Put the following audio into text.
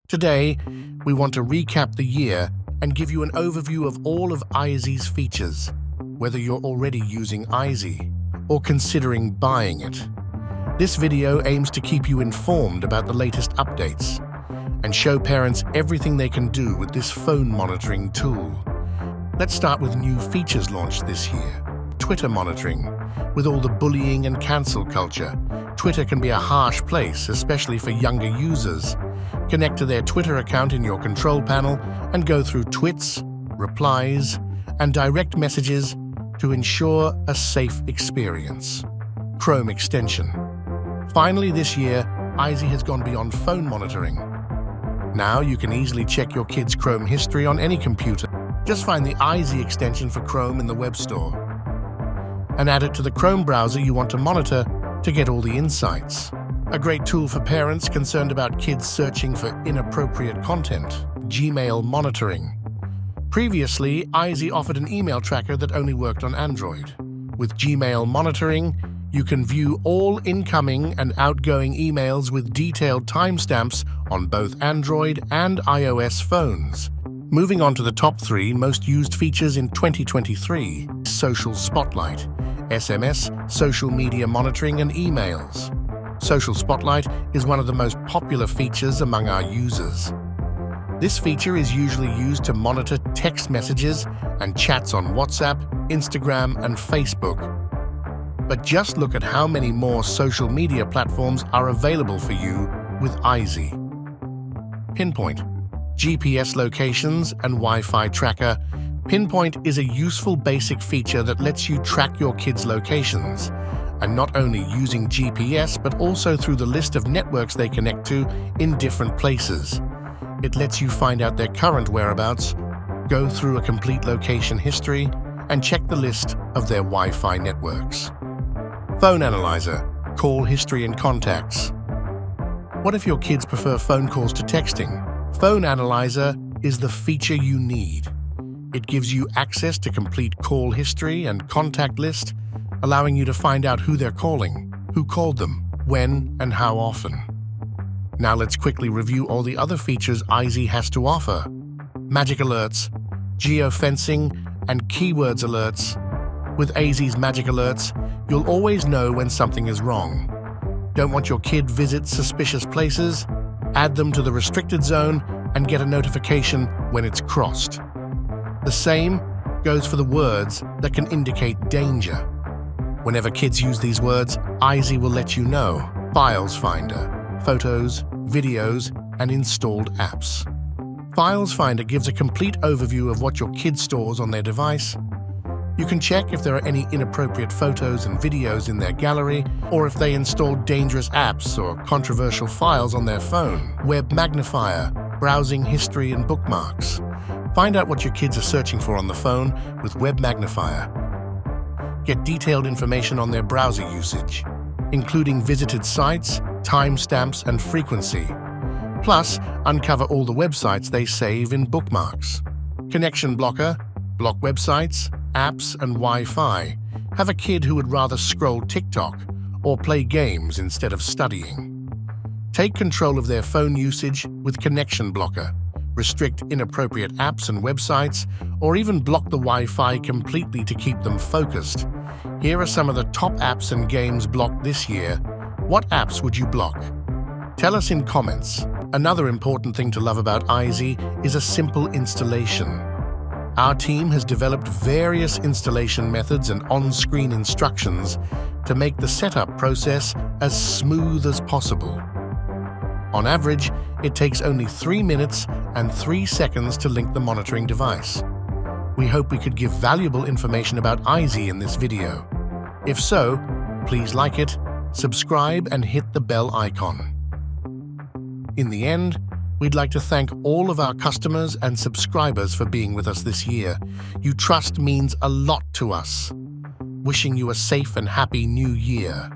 Today, we want to recap the year and give you an overview of all of Eyezy's features, whether you're already using Eyezy or considering buying it. This video aims to keep you informed about the latest updates and show parents everything they can do with this phone monitoring tool. Let's start with new features launched this year. Twitter monitoring. With all the bullying and cancel culture, Twitter can be a harsh place, especially for younger users. Connect to their Twitter account in your control panel and go through tweets, replies, and direct messages to ensure a safe experience. Chrome extension. Finally, this year, Eyezy has gone beyond phone monitoring. Now you can easily check your kids' Chrome history on any computer. Just find the Eyezy extension for Chrome in the web store and add it to the Chrome browser you want to monitor to get all the insights. A great tool for parents concerned about kids searching for inappropriate content. Gmail monitoring. Previously, Eyezy offered an email tracker that only worked on Android. With Gmail monitoring, you can view all incoming and outgoing emails with detailed timestamps on both Android and iOS phones. Moving on to the top 3 most used features in 2023. Social Spotlight. SMS, social media monitoring, and emails. Social Spotlight is one of the most popular features among our users. This feature is usually used to monitor text messages and chats on WhatsApp, Instagram, and Facebook. But just look at how many more social media platforms are available for you with Eyezy. Pinpoint. GPS locations and Wi-Fi tracker. Pinpoint is a useful basic feature that lets you track your kids' locations, and not only using GPS but also through the list of networks they connect to in different places. It lets you find out their current whereabouts, go through a complete location history, and check the list of their Wi-Fi networks. Phone Analyzer, call history and contacts. What if your kids prefer phone calls to texting? Phone Analyzer is the feature you need. It gives you access to complete call history and contact list, allowing you to find out who they're calling, who called them, when, and how often. Now let's quickly review all the other features Eyezy has to offer. Magic alerts, geofencing, and keywords alerts. With Eyezy's magic alerts, you'll always know when something is wrong. Don't want your kid visit suspicious places? Add them to the restricted zone and get a notification when it's crossed. The same goes for the words that can indicate danger. Whenever kids use these words, Eyezy will let you know. Files Finder, photos, videos, and installed apps. Files Finder gives a complete overview of what your kid stores on their device. You can check if there are any inappropriate photos and videos in their gallery, or if they installed dangerous apps or controversial files on their phone. Web Magnifier, browsing history and bookmarks. Find out what your kids are searching for on the phone with Web Magnifier. Get detailed information on their browser usage, including visited sites, timestamps, and frequency. Plus, uncover all the websites they save in bookmarks. Connection Blocker, block websites, apps, and Wi-Fi. Have a kid who would rather scroll TikTok or play games instead of studying. Take control of their phone usage with Connection Blocker. Restrict inappropriate apps and websites, or even block the Wi-Fi completely to keep them focused. Here are some of the top apps and games blocked this year. What apps would you block? Tell us in comments. Another important thing to love about Eyezy is a simple installation. Our team has developed various installation methods and on-screen instructions to make the setup process as smooth as possible. On average, it takes only 3 minutes and 3 seconds to link the monitoring device. We hope we could give valuable information about Eyezy in this video. If so, please like it, subscribe, and hit the bell icon. In the end, we'd like to thank all of our customers and subscribers for being with us this year. Your trust means a lot to us. Wishing you a safe and happy new year.